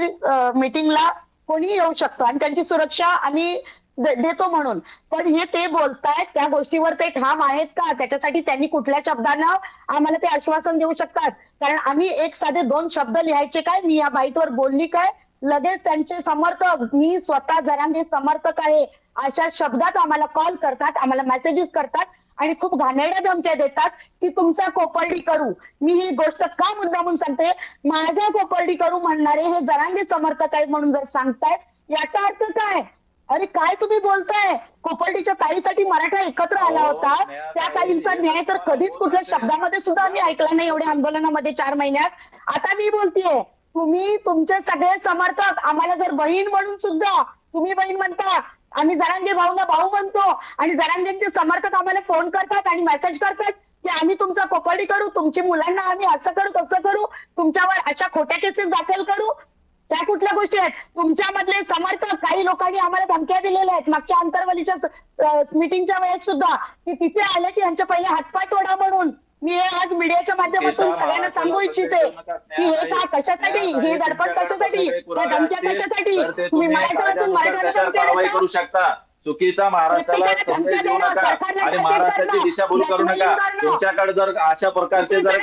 मीटिंगला कोणी येऊ शकतो आणि त्यांची सुरक्षा आम्ही देतो म्हणून. पण हे ते बोलतायत, त्या गोष्टीवर ते ठाम आहेत का? त्याच्यासाठी त्यांनी कुठल्या शब्दानं आम्हाला ते आश्वासन देऊ शकतात? कारण आम्ही एक साधे 2 शब्द लिहायचे काय, मी या बाईटवर बोलली काय, लगेच त्यांचे समर्थक, मी स्वतः जरांगे समर्थक आहे अशा शब्दात आम्हाला कॉल करतात, आम्हाला मेसेजेस करतात आणि खूप घाणेरड्या धमक्या देतात की तुमचा कोपर्डी करू. मी ही गोष्ट का मुद्दामून सांगते, माझा कोपर्डी करू म्हणणारे हे जरांगे समर्थक आहेत म्हणून जर सांगतायत, याचा अर्थ काय? अरे काय तुम्ही बोलताय? कोपर्डीच्या ताईसाठी मराठा एकत्र आला होता, त्या ताईंचा न्याय तर कधीच कुठल्या शब्दामध्ये सुद्धा आम्ही ऐकला नाही एवढ्या आंदोलनामध्ये 4 महिन्यात. आता मी बोलतेय, तुम्ही तुमचे सगळे समर्थक आम्हाला जर बहीण म्हणून सुद्धा, तुम्ही बहीण म्हणता, आम्ही जरांगे भाऊना भाऊ म्हणतो, आणि जरांगेंचे समर्थक आम्हाला फोन करतात आणि मेसेज करतात की आम्ही तुमचा कोपर्डी करू, तुमच्या मुलांना आम्ही असं करू, तसं करू, तुमच्यावर अशा खोट्या केसेस दाखल करू. त्या कुठल्या गोष्टी आहेत? तुमच्यामधले समर्थक काही लोकांनी आम्हाला धमक्या दिलेल्या आहेत मागच्या आंतरवालीच्या मीटिंगच्या वेळेस सुद्धा, की तिथे आले की यांच्या पहिले हातपाय तोडा म्हणून. मी हे आज मीडियाच्या माध्यमातून सगळ्यांना सांगू इच्छिते की हे का, कशासाठी, हे दडपण कशासाठी, या धमक्या कशासाठी? तुम्ही मराठवाड्यातून मराठ्यांना कारवाई करू शकता. चुकीचा महाराष्ट्राला संदेश देऊ नका आणि महाराष्ट्राची दिशाभूल करू नका. तुमच्याकडे जर अशा प्रकारचे जर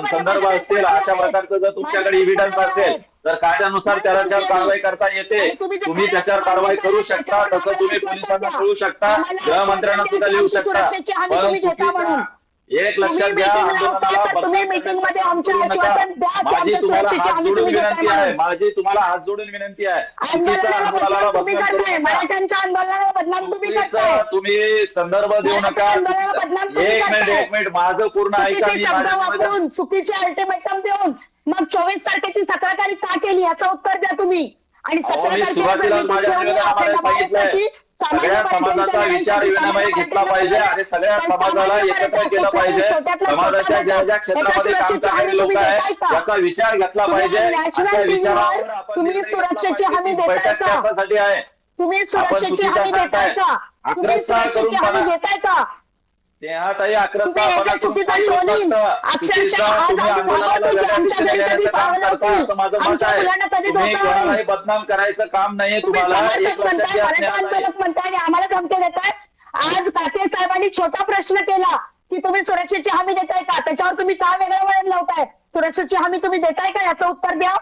संदर्भ असतील, अशा प्रकारचं जर तुमच्याकडे एव्हिडन्स असेल तर कायद्यानुसार त्याच्यावर कारवाई करता येते. तुम्ही त्याच्यावर कारवाई करू शकता, तसं तुम्ही पोलिसांना कळू शकता, गृहमंत्र्यांना सुद्धा लिहू शकता. पण चुकीचा एक लक्षात घ्या, तुम्ही मीटिंग मध्ये आमच्या आश्वासन द्या. माझी तुम्हाला हात जोडून विनंती आहे, माझी तुम्हाला हात जोडून विनंती आहे. चुकीच्या आंदोलनाला तुम्ही बदनाम करू करताय, नका. मराठ्यांच्या आंदोलनाला बदनाम तुम्ही करताय. तुम्ही संदर्भ देऊ नका. एक मिनिट माझं पूर्ण ऐका. चुकीचे शब्द वापरून, चुकीचे अल्टिमेटम देऊन मग 24 तारखेची 17 तारीख का केली याचं उत्तर द्या तुम्ही. आणि 17 सुरुवातीला माझ्या निवेदनामध्ये सांगितलंय, सगळ्या समाजाचा विचार विनिमय घेतला पाहिजे आणि सगळ्या समाजाला एकत्र केलं पाहिजे. समाजाच्या ज्या ज्या क्षेत्रामध्ये काम करणारे लोक आहेत याचा विचार घेतला पाहिजे. त्या विचारावर आपण तुम्ही सुरक्षेची हमी देताय बैठक का? त्यासाठी आहे. तुम्ही सुरक्षेची हमी देताय का? तुम्ही सुरक्षेची हमी देताय का? स्नेहाताई, अक्षरशः चुकीचा ट्रोलिंग, अक्षरशः आज आम्ही भावतो की आमच्या घरी कधी पावलं होती, आमच्या मुलांना कधी धोका होईल. बदनाम करायचं काम नाहीये तुम्ही तुम्हाला. एक समर्थक लक्षात म्हणताय, घ्या मराठा स्नेहाताई. आंदोलक म्हणताय आणि आम्हाला धमक्या देताय. आज काके साहेबांनी छोटा प्रश्न केला की तुम्ही सुरक्षेची हमी देताय का, त्याच्यावर तुम्ही का वेगळं वळण लावताय? सुरक्षेची हमी तुम्ही देताय का याचं उत्तर द्या.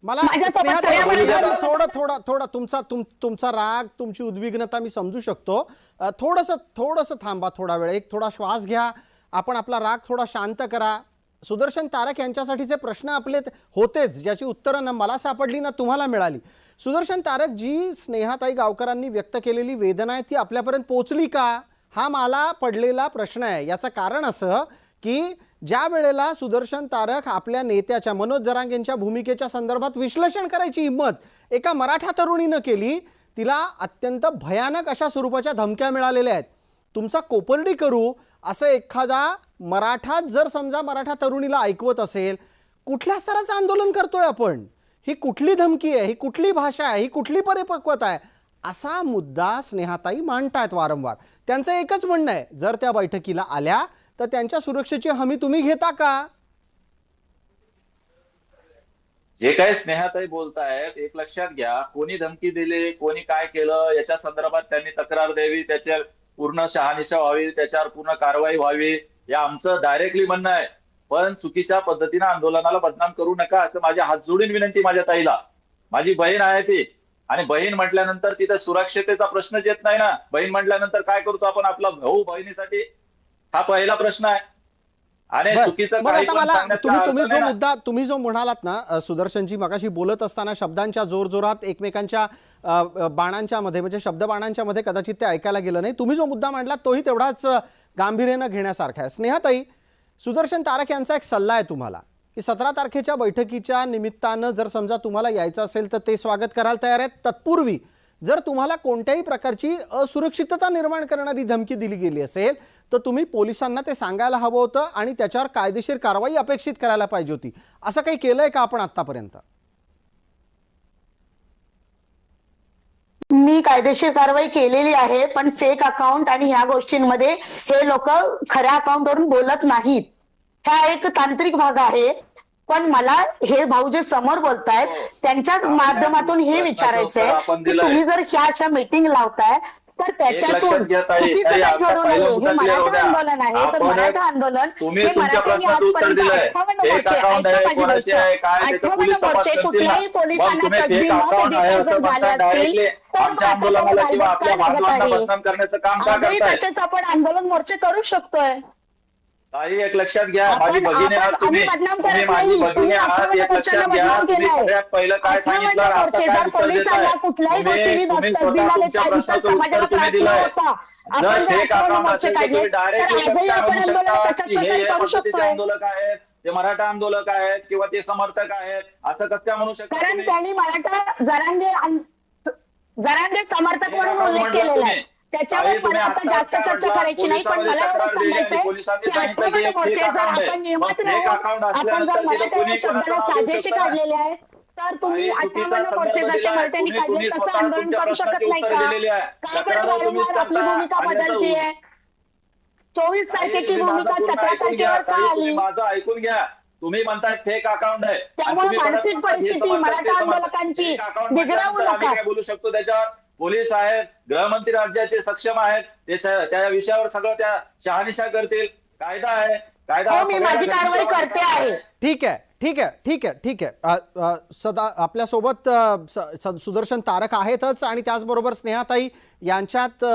मला माझ्यासोबत स्नेहाताई, सगळ्या थोडा तुमचा राग, तुमची उद्विग्नता मी समजू शकतो. थोडंसं थांबा, थोडा वेळ, थोडा श्वास घ्या, आपण आपला राग थोडा शांत करा. सुदर्शन तारक यांच्यासाठीचे प्रश्न आपले होतेच, ज्याची उत्तरं ना मला सापडली ना तुम्हाला मिळाली. सुदर्शन तारक, जी स्नेहाताई गावकरांनी व्यक्त केलेली वेदना आहे ती आपल्यापर्यंत पोहोचली का, हा मला पडलेला प्रश्न आहे. याचं कारण असं की ज्या वेळेला सुदर्शन तारक आपल्या नेत्याच्या मनोज जरांगेंच्या भूमिकेच्या संदर्भात विश्लेषण करायची हिंमत एका मराठा तरुणीनं केली, तिला अत्यंत भयानक अशा स्वरूपाच्या धमक्या मिळालेल्या आहेत. तुमचा कोपर्डी करू असं एखादा मराठा जर समजा मराठा तरुणीला ऐकवत असेल, कुठल्या स्तराचं आंदोलन करतोय आपण, ही कुठली धमकी आहे, ही कुठली भाषा आहे, ही कुठली परिपक्वता आहे, असा मुद्दा स्नेहाताई मांडतायत वारंवार. त्यांचं एकच म्हणणं आहे, जर त्या बैठकीला आल्या तर त्यांच्या सुरक्षेची हमी तुम्ही घेता का? जे काही स्नेहाताई बोलतायत एक लक्षात घ्या, कोणी धमकी दिली, कोणी काय केलं याच्या संदर्भात त्यांनी तक्रार द्यावी, त्याच्यावर पूर्ण शहानिशा व्हावी, त्याच्यावर पूर्ण कारवाई व्हावी, हे आमचं डायरेक्टली म्हणणं आहे. पण चुकीच्या पद्धतीने आंदोलनाला बदनाम करू नका असं माझ्या हात जोडून विनंती माझ्या ताईला. माझी बहीण आहे ती, आणि बहीण म्हटल्यानंतर तिथे सुरक्षिततेचा प्रश्नच येत नाही ना. बहीण म्हटल्यानंतर काय करतो आपण, आपला भाऊ बहिणीसाठी हा पहिला प्रश्न आहे. आणि बरं, चुकीचं मग काही आता पण मला सांगण्यात काय तुम्ही अर्थ जो नाही ना. मुद्दा तुम्ही जो म्हणालात ना सुदर्शनजी, मगाशी बोलत असताना शब्दांच्या जोरजोरात एकमेकांच्या बाणांच्या मध्ये म्हणजे शब्द बाणांच्या मध्ये कदाचित ते ऐकायला गेलं नाही. तुम्ही जो मुद्दा मांडलात तोही तेवढाच गांभीर्यानं घेण्यासारखा आहे. स्नेहाताई, सुदर्शन तारक यांचा एक सल्ला आहे तुम्हाला की 17 तारखेच्या बैठकीच्या निमित्तानं जर समजा तुम्हाला यायचं असेल तर ते स्वागत करायला तयार आहेत. तत्पूर्वी जर तुम्हाला कोणत्याही प्रकारची असुरक्षितता निर्माण करणारी धमकी दिली गेली असेल तर तुम्ही पोलिसांना ते सांगायला हवं होतं आणि त्याच्यावर कायदेशीर कारवाई अपेक्षित करायला पाहिजे होती. असं काही केलंय का आपण आतापर्यंत? मी कायदेशीर कारवाई केलेली आहे, पण फेक अकाउंट आणि ह्या गोष्टींमध्ये हे लोक खऱ्या अकाउंटवरून बोलत नाहीत. हा एक तांत्रिक भाग आहे. पण मला हे भाऊ जे समोर बोलतायत त्यांच्या माध्यमातून हे विचारायचंय की तुम्ही जर ह्या अशा मीटिंग लावताय तर त्याच्यातून चुकीचं काही घडू नये. हे मराठा आंदोलन आहे, तर मराठा आंदोलन तुम्ही हे तुमच्या मराठ्यांनी प्रश्नाचं उत्तर आजपर्यंत दिलंय. 58 फेक मोर्चे, अकाउंट आहे, ऐका माझी कोणाचे आहे, काय त्याचं 58 पोलीस तपास मोर्चे करतील ना. कुठल्याही मग पोलिसांना तुम्ही तडबी फेक न अकाउंट आहे देता असं जर म्हणता झाले असतील डायरेक्टली तर आमच्या आता आंदोलनाला किंवा आपल्या काय लागत बांधवांना आहे? बदनाम करण्याचं काम का आजही करताय? तसेच आपण आंदोलन मोर्चे करू शकतोय. ताई एक लक्षात घ्या, आपण- माझी भगिनी आहात आपण- तुम्ही, आम्ही बदनाम तुम्ही करत माझी नाही. भगिनी तुम्ही आहात, 58 एक लक्षात मोर्चांना घ्या. बदनाम तुम्ही केलंय. सगळ्यात पहिलं काय 58 सांगितलं, आता मोर्चे काय जर उत्तर देताय? पोलिसांना कुठल्याही गोष्टीने तुम्ही दखल स्वतः दिला तुमच्या नाही, प्रश्नाचं तर समाजाला उत्तर तुम्ही त्रास दिलंय. होता. जर आपण जर फेक 58 अकाउंट मोर्चे असेल तर काढले तुम्ही तर डायरेक्टली आजही आपण म्हणू आंदोलन शकता तशाच की हे प्रकारे या करू पद्धतीचे शकतोय. आंदोलक आहेत, ते मराठा आंदोलक आहेत किंवा ते समर्थक आहेत, असं कसं काय म्हणू शकता कारण तुम्ही? त्यांनी मराठा जरांगे समर्थक म्हणून उल्लेख केलेला आहे. त्याच्यावर मला आता जास्त चर्चा करायची नाही, पण मला एवढं सांगायचंय की 58 मोर्चे जर आपण नियमात राहून आपण जर मराठा या शब्दाला साजेशी काढलेले आहेत तर तुम्ही 58 मोर्चे जसे मराठ्यांनी काढले तसं आंदोलन करू शकत नाही का? का बरं वारंवार आपली भूमिका बदलतीये? 24 तारखेची भूमिका 17 तारखेवर का आली? माझं ऐकून घ्या. तुम्ही म्हणताय फेक अकाउंट आहे, त्यामुळे मानसिक परिस्थिती मराठा आंदोलकांची बिघडवू आम्ही नका. काय बोलू शकतो त्याच्यावर? पोलीस आहेत, गृहमंत्री राज्याचे सक्षम आहेत, त्या विषयावर सगळं त्या शहानिशा करतील. कायदा आहे, कायदा हो, मी माझी कारवाई करते आहे. ठीक आहे, ठीक आहे, ठीक आहे, ठीक आहे. सदा आपल्यासोबत सुदर्शन तारक आहेतच आणि त्याचबरोबर स्नेहाताई यांच्यात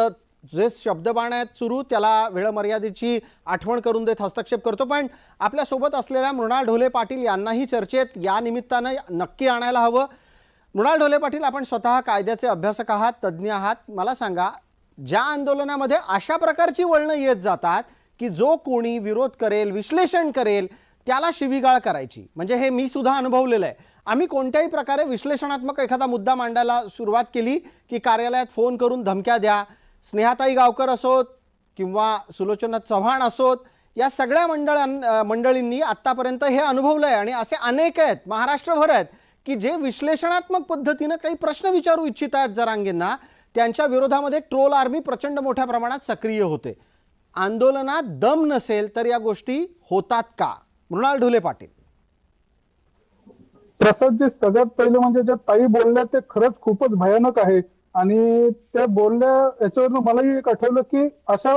जे शब्दबाण आहेत सुरू त्याला वेळमर्यादेची आठवण करून देत हस्तक्षेप करतो. पण आपल्यासोबत असलेल्या मृणाल ढोले पाटील यांनाही चर्चेत या निमित्तानं नक्की आणायला हवं. मृणाल ढोले पाटील, आपण स्वतः कायद्याचे अभ्यासक आहात, तज्ज्ञ आहात. मला सांगा, ज्या आंदोलनामध्ये अशा प्रकारची वळणं येत जातात की जो कोणी विरोध करेल, विश्लेषण करेल त्याला शिवीगाळ करायची, म्हणजे हे मी सुद्धा अनुभवलेलं आहे. आम्ही कोणत्याही प्रकारे विश्लेषणात्मक एखादा मुद्दा मांडायला सुरुवात केली की कार्यालयात फोन करून धमक्या द्या. स्नेहाताई गावकर असोत किंवा सुलोचना चव्हाण असोत, या सगळ्या मंडळींनी आत्तापर्यंत हे अनुभवलं आहे. आणि असे अनेक आहेत, महाराष्ट्रभर आहेत की जे विश्लेषणात्मक पद्धतीनं काही प्रश्न विचारू इच्छित आहेत जरांगेंना, त्यांच्या विरोधामध्ये ट्रोल आर्मी प्रचंड मोठ्या प्रमाणात सक्रिय होते. आंदोलनात दम नसेल तर या गोष्टी होतात का? मृणाल ढोले पाटील. प्रसादजी, सगळ्यात पहिलं म्हणजे ज्या ताई बोलल्या ते खरंच खूपच भयानक आहे. आणि त्या बोलल्या याच्यावरून मलाही एक आठवलं की अशा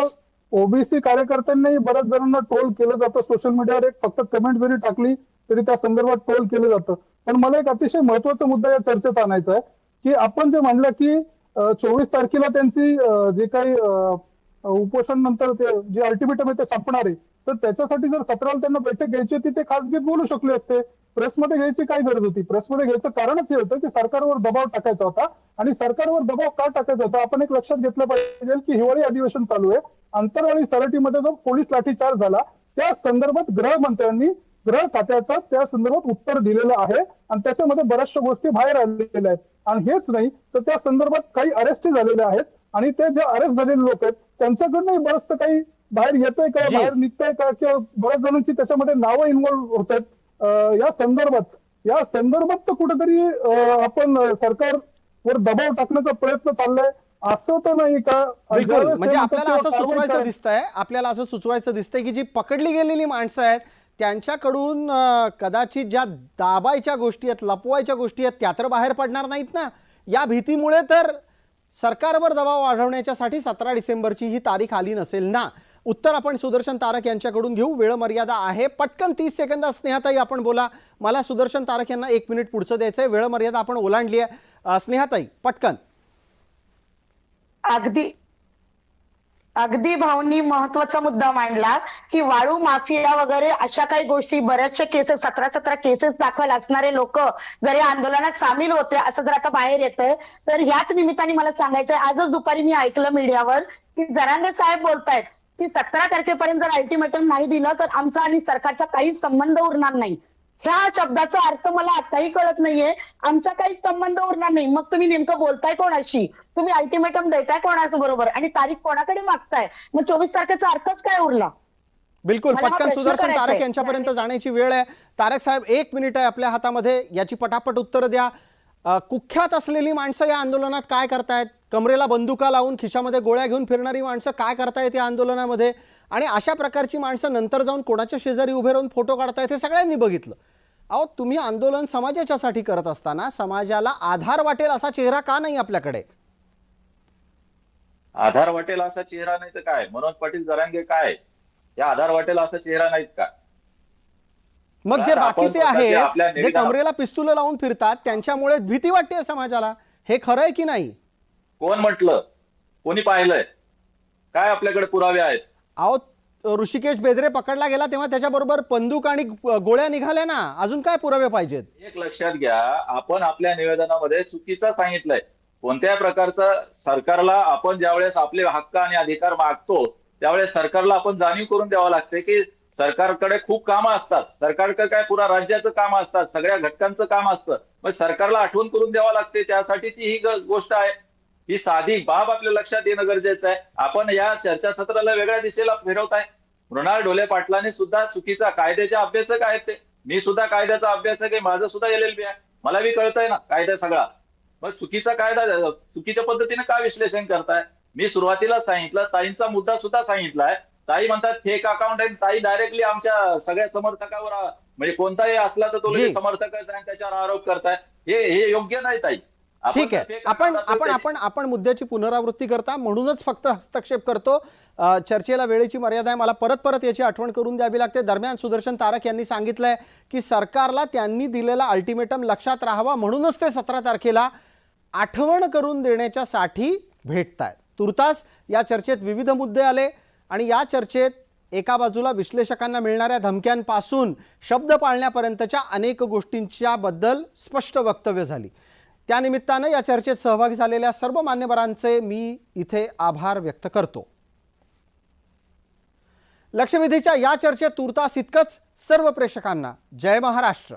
ओबीसी कार्यकर्त्यांनाही बऱ्याच जणांना ट्रोल केलं जातं सोशल मीडियावर. एक फक्त कमेंट जरी टाकली तरी त्या संदर्भात ट्रोल केलं जातं. पण मला एक अतिशय महत्वाचा मुद्दा या चर्चेत आणायचा आहे की आपण जे म्हणलं की 24 तारखेला त्यांची जे काही उपोषण नंतर जे अल्टिमेटम आहे ते संपणार आहे, तर त्याच्यासाठी जर 17ला त्यांना बैठक घ्यायची होती ते खासगीत बोलू शकले असते. प्रेसमध्ये घ्यायची काय गरज होती? प्रेसमध्ये घ्यायचं कारणच हे होतं की सरकारवर दबाव टाकायचा होता. आणि सरकारवर दबाव का टाकायचा होता? आपण एक लक्षात घेतलं पाहिजे की हिवाळी अधिवेशन चालू आहे. आंतरवाली सराटीमध्ये जो पोलीस लाठीचार्ज झाला त्या संदर्भात गृहमंत्र्यांनी गृह खात्याचं त्या संदर्भात उत्तर दिलेलं आहे आणि त्याच्यामध्ये बऱ्याचशा गोष्टी बाहेर आलेल्या आहेत. आणि हेच नाही तर त्या संदर्भात काही अरेस्टही झालेले आहेत आणि ते जे अरेस्ट झालेले लोक आहेत त्यांच्याकडनंही बरंचसं काही बाहेर येतंय का, बाहेर निघतंय का, किंवा बऱ्याच जणांची त्याच्यामध्ये नावं इन्व्हॉल्व्ह होत आहेत. या संदर्भात तर कुठेतरी आपण सरकारवर दबाव टाकण्याचा प्रयत्न चाललाय असं तर नाही का? बिलकुल, म्हणजे आपल्याला असं कारवाई सुचवायचं करायची. दिसतंय, आपल्याला असं सुचवायचं दिसतंय की जी पकडली गेलेली माणसं आहेत त्यांच्याकडून कदाचित ज्या दाबायच्या गोष्टी आहेत, लपवायच्या गोष्टी आहेत त्या तर बाहेर पडणार नाहीत ना. या भीतीमुळे तर सरकारवर दबाव वाढवण्याच्यासाठी 17 डिसेंबरची ही तारीख आली नसेल ना. उत्तर आपण सुदर्शन तारक यांच्याकडून घेऊ. वेळ मर्यादा आहे, पटकन 30 सेकंदात स्नेहाताई आपण बोला. मला सुदर्शन तारक यांना 1 मिनिट पुढचं द्यायचंय. वेळ मर्यादा आपण ओलांडली आहे. स्नेहाताई पटकन. अगदी भाऊंनी महत्वाचा मुद्दा मांडला की वाळू माफिया वगैरे अशा काही गोष्टी, बऱ्याचशा केसेस, 17 केसेस दाखल असणारे लोक जर या आंदोलनात सामील होते असं जर आता बाहेर येतंय तर ह्याच निमित्ताने मला सांगायचंय, आजच दुपारी मी ऐकलं मीडियावर की जरांगे साहेब बोलतायत की 17 तारखेपर्यंत जर अल्टिमेटम नाही दिलं तर आमचा आणि सरकारचा काहीच संबंध उरणार नाही. ह्या शब्दाचा अर्थ मला आताही कळत नाहीये. आमचा काहीच संबंध उरणार नाही. मग तुम्ही नेमकं बोलताय कोणाशी, तुम्ही अल्टिमेटम देताय कोणाचं बरोबर आणि तारीख कोणाकडे मागताय? मग 24 तारखेचा अर्थच काय उरला? बिलकुल, मला हा पटकन प्रश्न सुदर्शन करायचा तारक आहे. यांच्यापर्यंत जाण्याची वेळ आहे. तारक साहेब 1 मिनिट आहे आपल्या हातामध्ये, याची पटापट उत्तर द्या. कुख्यात असलेली माणसं या आंदोलनात काय करतायत? कमरेला बंदुका लावून खिशामध्ये गोळ्या घेऊन फिरणारी माणसं काय करतायत या आंदोलनामध्ये? आणि अशा प्रकारची माणसं नंतर जाऊन कोणाच्या शेजारी उभे राहून फोटो काढतायत हे सगळ्यांनी बघितलं. अहो, तुम्ही आंदोलन समाजाच्यासाठी करत असताना समाजाला आधार वाटेल असा चेहरा का नाही आपल्याकडे? आधार वाटेल असा चेहरा नाही तर काय? मनोज पाटील जरांगे काय या आधार वाटेल असा चेहरा नाहीत का? मग जे तर आपण बाकीचे स्वतःचे आहेत आपल्या जे निवेदनात- कमरेला पिस्तूल लावून फिरतात त्यांच्यामुळे भीती वाटते समाजाला, हे खरं आहे की नाही? कोण म्हटलं? कोणी पाहिलंय? काय आपल्याकडे पुरावे आहेत? अहो, ऋषिकेश बेदरे पकडला गेला तेव्हा त्याच्याबरोबर बंदूक आणि गोळ्या निघाल्या ना. अजून काय पुरावे पाहिजेत? एक लक्षात घ्या, आपण आपल्या निवेदनामध्ये चुकीचं सांगितलंय. कोणत्या प्रकारचं सरकारला आपण ज्यावेळेस आपले हक्क आणि अधिकार मागतो त्यावेळेस सरकारला आपण जाणीव करून द्यावं लागते की सरकारकडे खूप कामं असतात. सरकारकडे काय पुरा राज्याचं काम असतात, सगळ्या घटकांचं काम असतं. मग सरकारला आठवण करून द्यावं लागते. त्यासाठीची ही गोष्ट आहे. ही साधी बाब आपल्या लक्षात येणं गरजेचं आहे. आपण या चर्चासत्राला वेगळ्या दिशेला फिरवताय. मृणाल ढोले पाटलांनी सुद्धा चुकीचा, कायद्याचे अभ्यासक आहेत ते. मी सुद्धा कायद्याचा अभ्यासक आहे, माझं सुद्धा LLB आहे. मला बी कळतंय ना कायदा सगळा. मग चुकीचा कायदा चुकीच्या पद्धतीने का विश्लेषण करताय? मी सुरुवातीला सांगितलं, ताईंचा मुद्दा सुद्धा सांगितलाय. ताई म्हणतात फेक अकाउंट आहे. ताई डायरेक्टली आमच्या सगळ्या समर्थकावर म्हणजे कोणताही असला तर तो लगेच समर्थकच आहे त्याच्यावर आरोप करताय. हे योग्य नाही ताई. ठीक आहे, आपण मुद्द्याची पुनरावृत्ती करता म्हणूनच फक्त हस्तक्षेप करतो. चर्चेला वेळेची मर्यादा आहे, मला परत याची आठवण करून द्यावी लागते. दरम्यान सुदर्शन तारक यांनी सांगितलंय की सरकारला त्यांनी दिलेला अल्टिमेटम लक्षात राहावा म्हणूनच ते 17 तारखेला आठवण करून देण्याच्यासाठी भेटतायत. तुर्तास या चर्चेत विविध मुद्दे आले आणि या चर्चेत एका बाजूला विश्लेषकांना मिळणाऱ्या धमक्यांपासून शब्द पाळण्यापर्यंतच्या अनेक गोष्टींच्या बद्दल स्पष्ट वक्तव्य झाली. त्यानिमित्तानं या चर्चेत सहभागी झालेल्या सर्व मान्यवरांचे मी इथे आभार व्यक्त करतो. लक्षवेधीच्या या चर्चेत तुर्तास इतकंच. सर्व प्रेक्षकांना जय महाराष्ट्र.